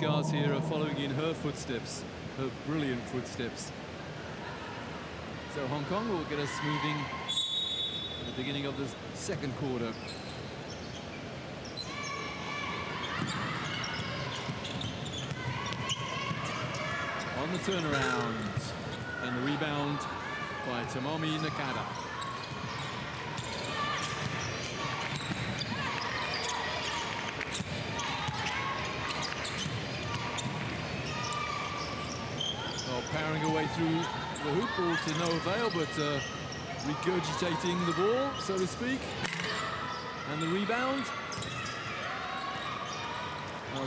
guards here are following in her footsteps, her brilliant footsteps. So Hong Kong will get us moving at the beginning of the second quarter. On the turnaround, and the rebound by Tomomi Nakada. Well, powering away through the hoop ball to no avail, but regurgitating the ball, so to speak. And the rebound.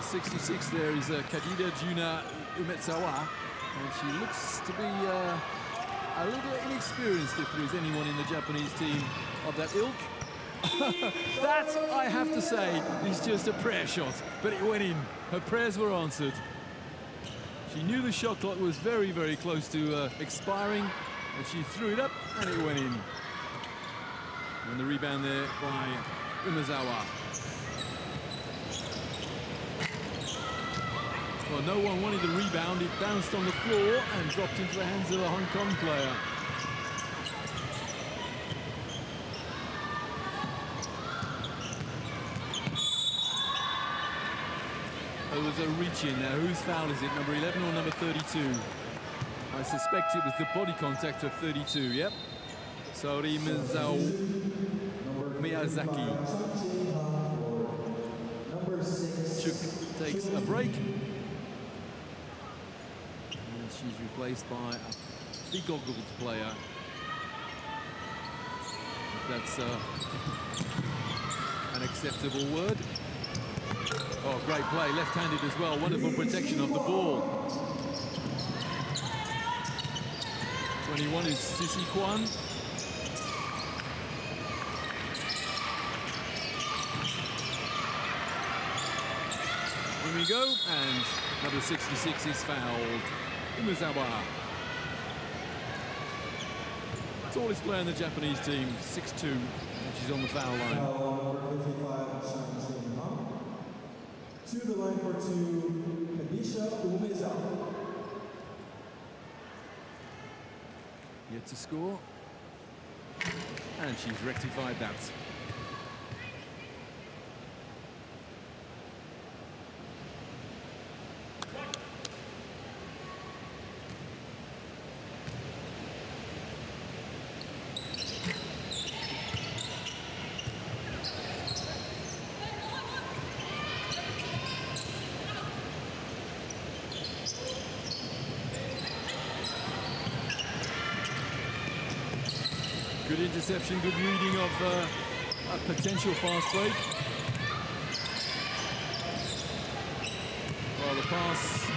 66 there is Kadida Juna Umetsawa, and she looks to be a little inexperienced if there is anyone in the Japanese team of that ilk. That, I have to say, is just a prayer shot, but it went in. Her prayers were answered. She knew the shot clock was very, very close to expiring, and she threw it up, and it went in. And the rebound there by Umezawa. Well, no one wanted the rebound. It bounced on the floor and dropped into the hands of the Hong Kong player. There was a reach-in now. Whose foul is it, number 11 or number 32? I suspect it was the body contact of 32, yep. Saori Miyazaki. Chuk takes a break. And she's replaced by a big-goggled player. If that's an acceptable word. Oh, great play, left-handed as well. Wonderful protection of the ball. 21 is Sissy Kwan. Here we go, and number 66 is fouled. Umezawa. Tallest player in the Japanese team, 6'2", and she's on the foul line. To the line for two, Kadisha Umezawa. Yet to score. And she's rectified that. Good interception, good reading of a potential fast break. Well, the pass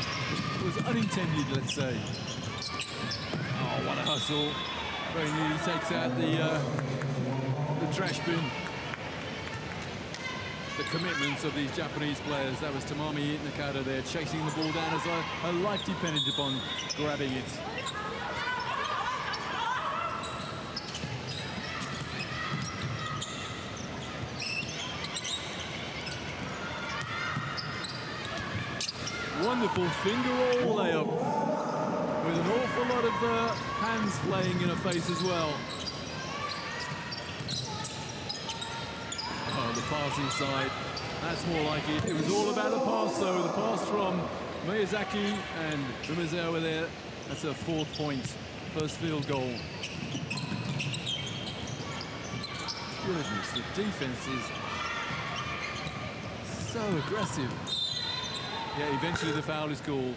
was unintended, let's say. Oh, what a hustle. Very nearly takes out the trash bin. The commitments of these Japanese players. That was Tomomi Nakada there, chasing the ball down as her life depended upon grabbing it. Wonderful finger roll layup with an awful lot of hands playing in her face as well. Oh, the pass inside. That's more like it. It was all about the pass, though. The pass from Miyazaki and Umezawa there. That's her 4th point, first field goal. Goodness, the defense is so aggressive. Yeah, eventually the foul is called.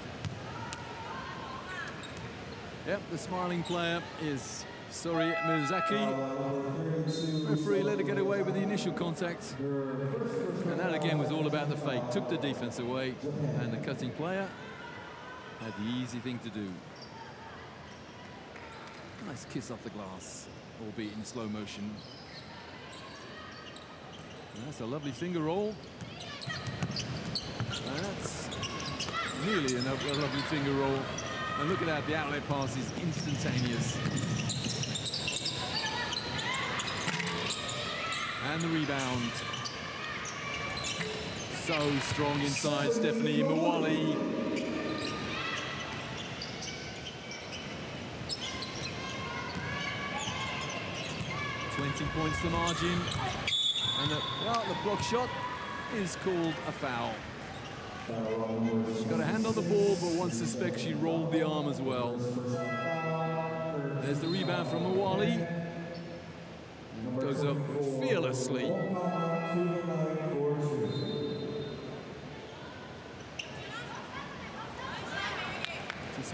Yep, the smiling player is Saori Miyazaki. Referee let her get away with the initial contact. And that again was all about the fake. Took the defense away, and the cutting player had the easy thing to do. Nice kiss off the glass, albeit in slow motion. And that's a lovely finger roll. That's nearly a lovely finger roll. And look at that, the outlet pass is instantaneous. And the rebound. so strong inside, Stephanie Mwali. Points the margin, and the block shot is called a foul. She got a hand on the ball, but one suspects she rolled the arm as well. There's the rebound from Mwali. Goes up fearlessly.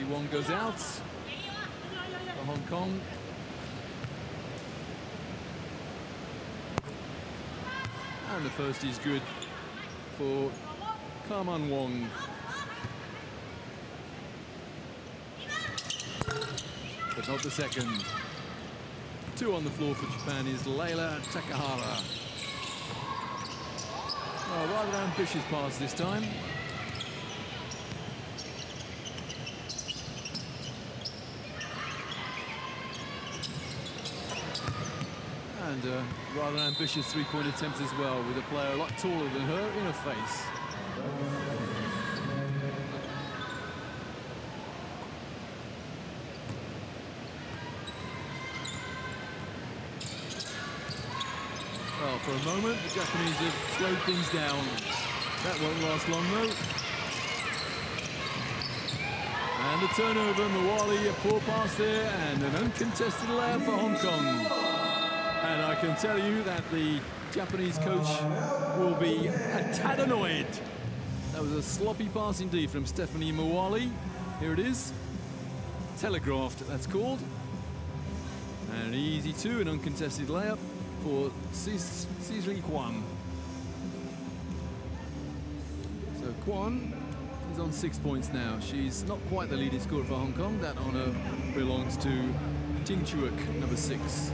One goes out for Hong Kong. And the first is good for Kaman Wong. But not the second. Two on the floor for Japan is Leila Takahara. Oh, rather ambitious pass this time. And a rather ambitious three-point attempt as well, with a player a lot taller than her in her face. Well, for a moment, the Japanese have slowed things down. That won't last long, though. And the turnover, Mwali, a poor pass there, and an uncontested layup for Hong Kong. And I can tell you that the Japanese coach will be a tad annoyed. That was a sloppy pass indeed from Stephanie Mwali. Here it is. Telegraphed, that's called. And an easy two, an uncontested layup for Cizri Kwan. So Kwan is on 6 points now. She's not quite the leading scorer for Hong Kong. That honour belongs to Ting Chuek, number 6.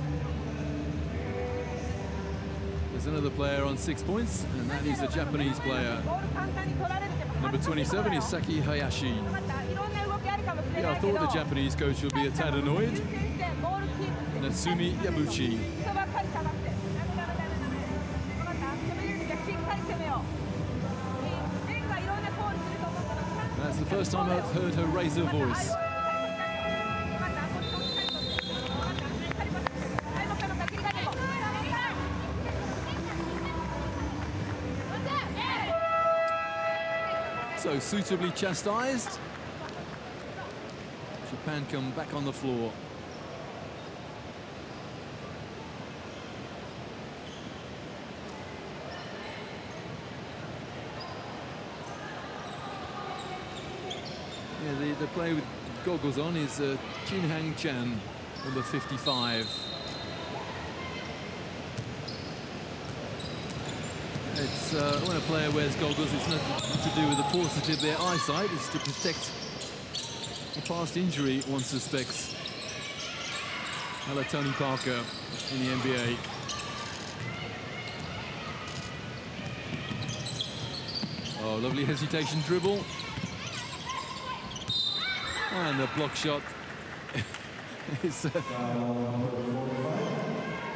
There's another player on 6 points, and that is a Japanese player. Number 27 is Saki Hayashi. Yeah, I thought the Japanese coach would be a tad annoyed. Natsumi Yabuchi. That's the first time I've heard her raise her voice. So suitably chastised. Japan come back on the floor. Yeah, the player with goggles on is Jin Hang Chan, number 55. It's when a player wears goggles, it's nothing to do with the paucity of their eyesight. It's to protect a past injury, one suspects. Hello, Tony Parker in the NBA. Oh, lovely hesitation dribble. And the block shot is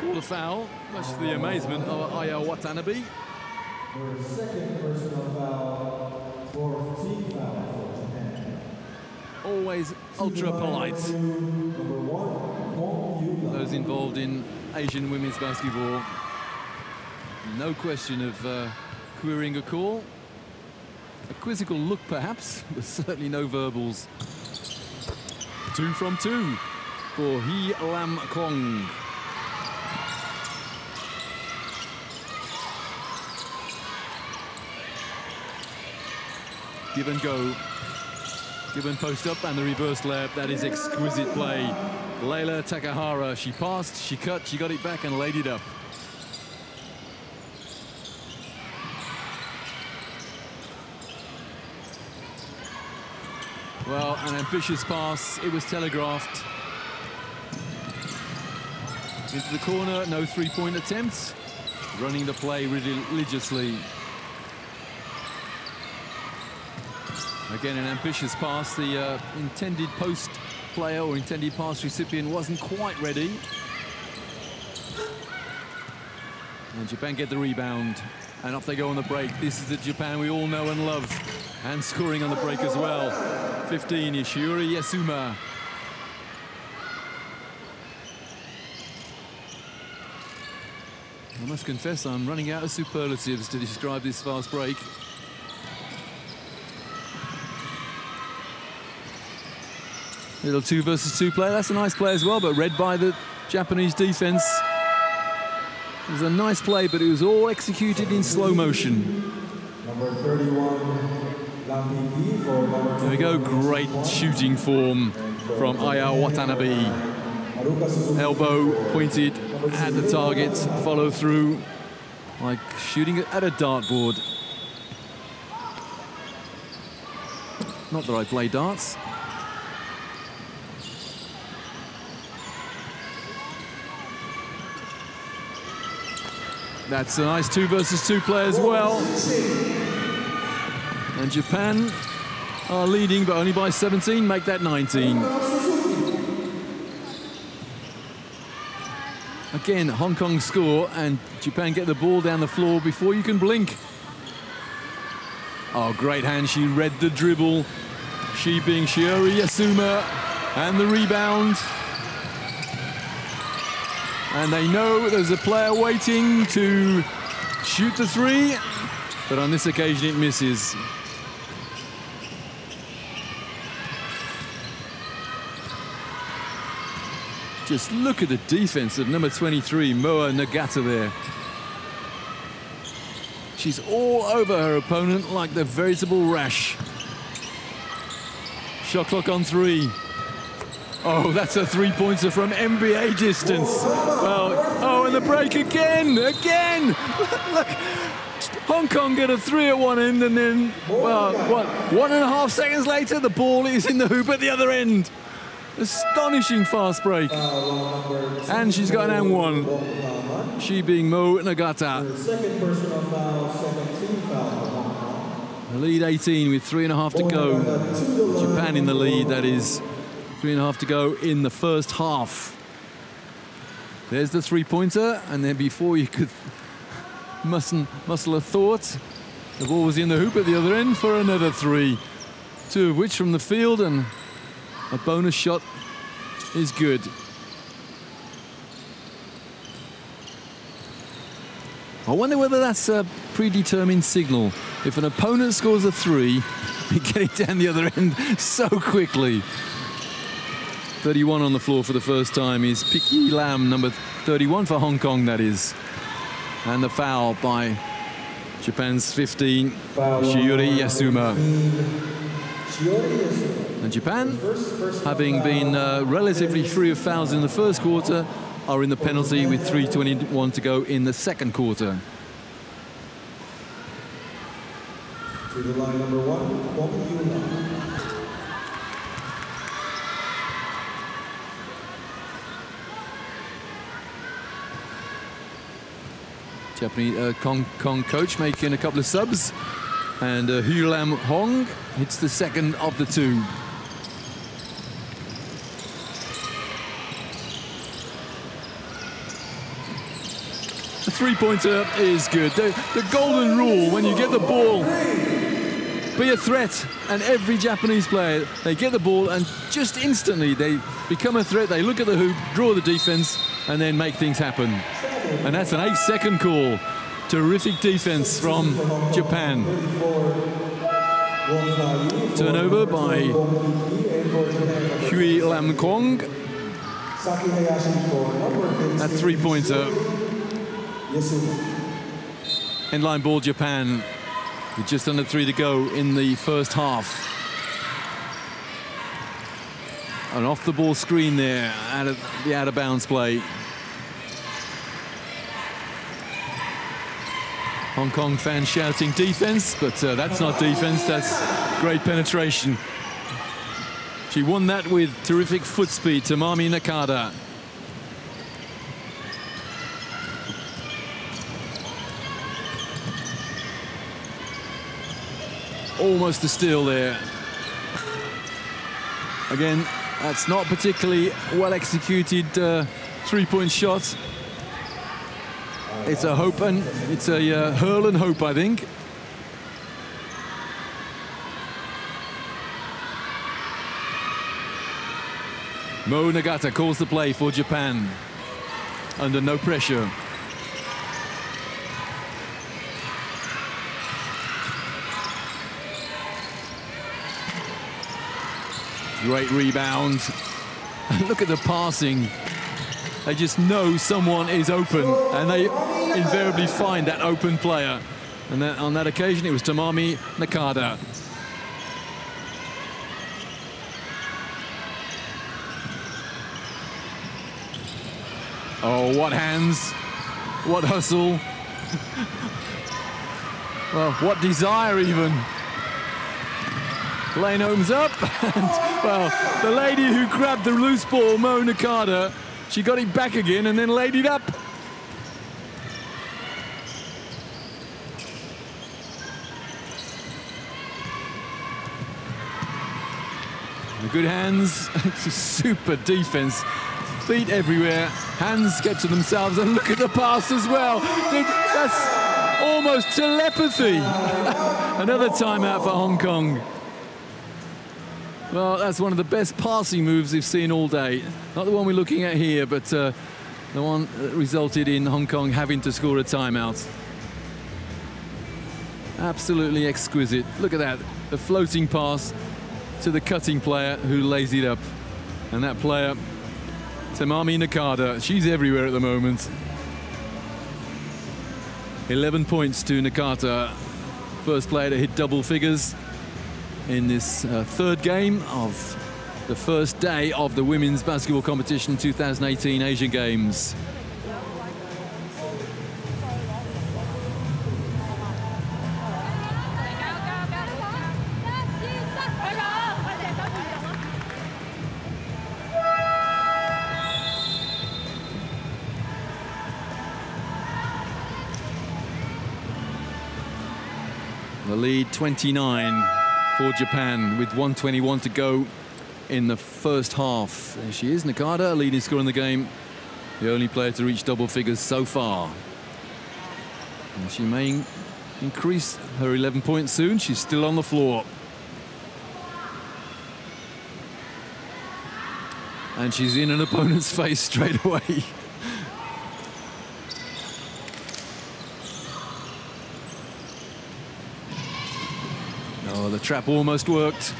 called a foul, much to the amazement of Aya Watanabe. Second personal foul, fourth team foul for Japan. Always ultra polite. Those involved in Asian women's basketball. No question of querying a call. A quizzical look perhaps, but certainly no verbals. 2 from 2 for Hee Lam Kong. Give and go. Give and post up, and the reverse layup. That is exquisite play. Leila Takahara, she passed, she cut, she got it back and laid it up. Well, an ambitious pass. It was telegraphed. Into the corner, no three-point attempts. Running the play religiously. Again, an ambitious pass. The intended post player or intended pass recipient wasn't quite ready. And Japan get the rebound. And off they go on the break. This is the Japan we all know and love. And scoring on the break as well. 15, Shiori Yasuma. I must confess, I'm running out of superlatives to describe this fast break. Little 2 versus 2 play. That's a nice play as well, but read by the Japanese defense. It was a nice play, but it was all executed in slow motion. Number 31, there we go, great shooting form from Aya Watanabe. Elbow pointed at the target, follow through like shooting at a dartboard. Not that I play darts. That's a nice 2 versus 2 play as well. And Japan are leading, but only by 17, make that 19. Again, Hong Kong score, and Japan get the ball down the floor before you can blink. Oh, great hand, she read the dribble. She being Shiori Yasuma, and the rebound. And they know there's a player waiting to shoot the 3, but on this occasion it misses. Just look at the defense of number 23, Moa Nagata there. She's all over her opponent like the veritable rash. Shot clock on 3. Oh, that's a 3-pointer from NBA distance. Well, oh, and the break again. Look, Hong Kong get a 3 at one end, and then, well, what, 1.5 seconds later, the ball is in the hoop at the other end. Astonishing fast break. And she's got an and one. She being Mo Nagata. The lead 18 with 3.5 to go. Japan in the lead, that is. 3.5 to go in the first half. There's the 3-pointer, and then before you could muscle a thought, the ball was in the hoop at the other end for another 3. 2 of which from the field, and a bonus shot is good. I wonder whether that's a predetermined signal. If an opponent scores a 3, we get it down the other end so quickly. 31 on the floor for the first time is Piki Lam, number 31 for Hong Kong, that is. And the foul by Japan's 15, Shiori Yasuma. And Japan, having been relatively free of fouls in the first quarter, are in the penalty with 3:21 to go in the second quarter. To the line number 1, Japanese Hong Kong coach making a couple of subs, and Hu Lam Hong hits the second of the 2. The 3-pointer is good. The golden rule, when you get the ball, be a threat, and every Japanese player, they get the ball and just instantly they become a threat. They look at the hoop, draw the defense, and then make things happen. And that's an 8-second call. Terrific defense from Japan. Turnover by Hui Lam Kong. That 3-pointer. Endline ball Japan with just under 3 to go in the first half. An off the ball screen there out of the out of bounds play. Hong Kong fans shouting defense, but that's not defense, that's great penetration. She won that with terrific foot speed, Tamami Nakada. Almost a steal there. Again, that's not particularly well executed 3-point shot. It's a hope and it's a hurl and hope, I think. Mo Nagata calls the play for Japan. Under no pressure. Great rebound. And look at the passing. They just know someone is open, and they invariably find that open player. And on that occasion, it was Tamami Nakada. Oh, what hands, what hustle. Well, what desire even. Lane opens up, and, well, the lady who grabbed the loose ball, Mo Nakada, she got it back again and then laid it up. Good hands, it's a super defense. Feet everywhere, hands get to themselves, and look at the pass as well. That's almost telepathy. Another timeout for Hong Kong. Well, that's one of the best passing moves we've seen all day. Not the one we're looking at here, but the one that resulted in Hong Kong having to score a timeout. Absolutely exquisite. Look at that, a floating pass to the cutting player who lays it up. And that player, Tamami Nakada, she's everywhere at the moment. 11 points to Nakata, first player to hit double figures in this third game of the first day of the women's basketball competition 2018 Asian Games. The lead 29 for Japan with 1:21 to go in the first half. There she is, Nakada, leading scorer in the game, the only player to reach double figures so far. And she may increase her 11 points soon. She's still on the floor. And she's in an opponent's face straight away. Oh, the trap almost worked.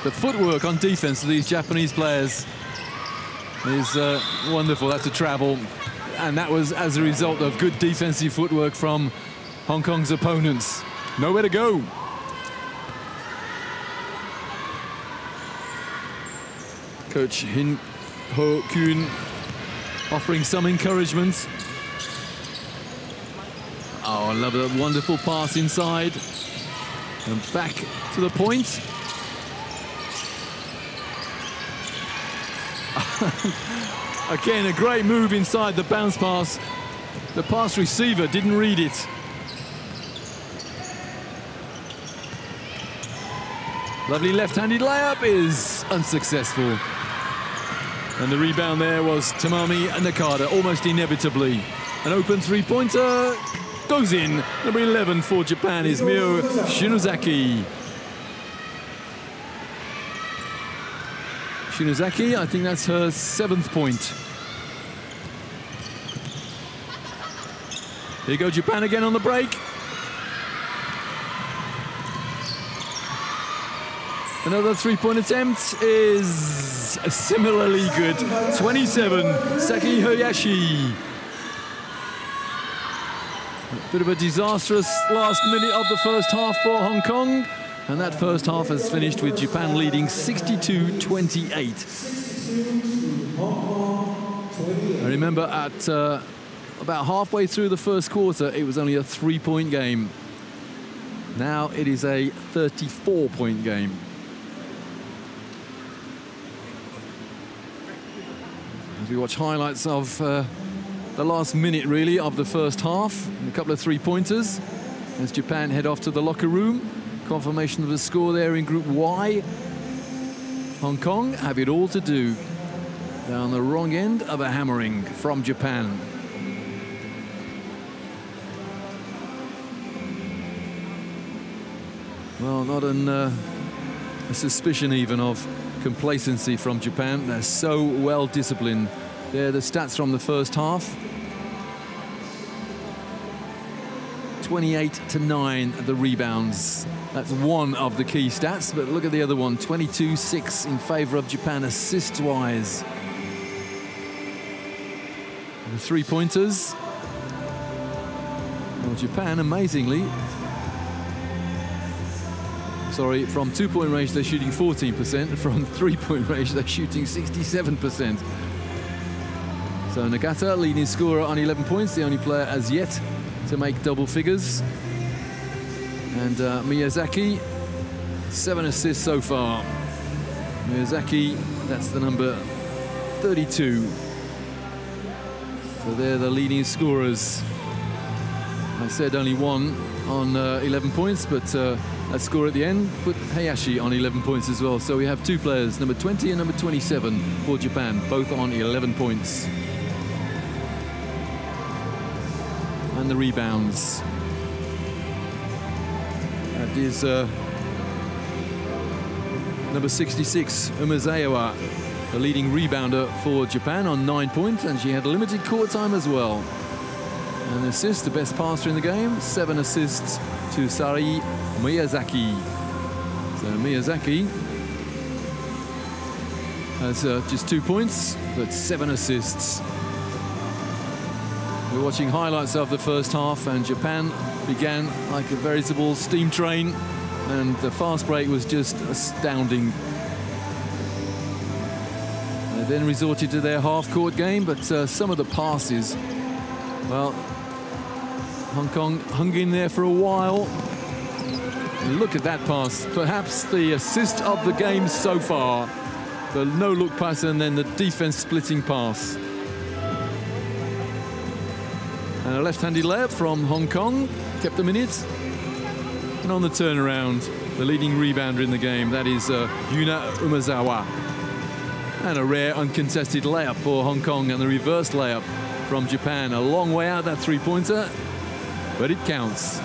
The footwork on defense of these Japanese players is wonderful. That's a travel. And that was as a result of good defensive footwork from Hong Kong's opponents. Nowhere to go. Coach Hin Ho Kyun offering some encouragement. Oh, I love that wonderful pass inside. And back to the point. Again, a great move inside the bounce pass. The pass receiver didn't read it. Lovely left-handed layup is unsuccessful. And the rebound there was Tamami Nakada, almost inevitably. An open three-pointer goes in. Number 11 for Japan is Mio Shinozaki. Shinozaki, I think that's her 7th point. Here you go, Japan again on the break. Another three-point attempt is similarly good. 27, Saki Hayashi. A bit of a disastrous last minute of the first half for Hong Kong. And that first half has finished with Japan leading 62-28. I remember at about halfway through the first quarter, it was only a 3-point game. Now it is a 34-point game. As we watch highlights of the last minute, really, of the first half, and a couple of three-pointers as Japan head off to the locker room. Confirmation of the score there in Group Y. Hong Kong have it all to do Down the wrong end of a hammering from Japan. Well, not a suspicion even of complacency from Japan. They're so well disciplined. They're the stats from the first half. 28-9 the rebounds. That's one of the key stats, but look at the other one, 22-6 in favor of Japan assist-wise. The three-pointers. Well, Japan, amazingly, sorry, from two-point range they're shooting 14%, from three-point range they're shooting 67%. So Nagata, leading scorer on 11 points, the only player as yet to make double figures. And Miyazaki, 7 assists so far. Miyazaki, that's the number 32. So they're the leading scorers. I said only one on 11 points, but that score at the end put Hayashi on 11 points as well. So we have two players, number 20 and number 27 for Japan, both on 11 points. And the rebounds. That is number 66, Umezawa, the leading rebounder for Japan on 9 points, and she had limited court time as well. An assist, the best passer in the game, 7 assists to Sari Miyazaki. So Miyazaki has just 2 points, but 7 assists. We're watching highlights of the first half, and Japan began like a veritable steam train, and the fast break was just astounding. They then resorted to their half-court game, but some of the passes, well, Hong Kong hung in there for a while. And look at that pass, perhaps the assist of the game so far. The no-look pass and then the defense-splitting pass. And a left-handed layup from Hong Kong, kept them in it. And on the turnaround, the leading rebounder in the game, that is Yuna Umezawa. And a rare uncontested layup for Hong Kong, and the reverse layup from Japan. A long way out, that three-pointer, but it counts.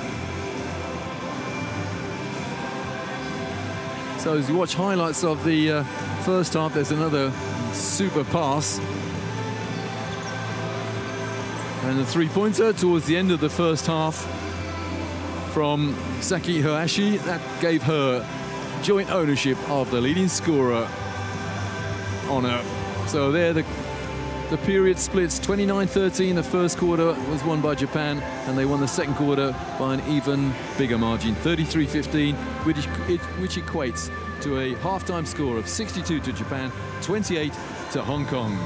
So as you watch highlights of the first half, there's another super pass. And the three-pointer towards the end of the first half from Saki Hayashi, that gave her joint ownership of the leading scorer honor. So there the period splits 29-13. The first quarter was won by Japan, and they won the second quarter by an even bigger margin, 33-15, which equates to a halftime score of 62 to Japan, 28 to Hong Kong.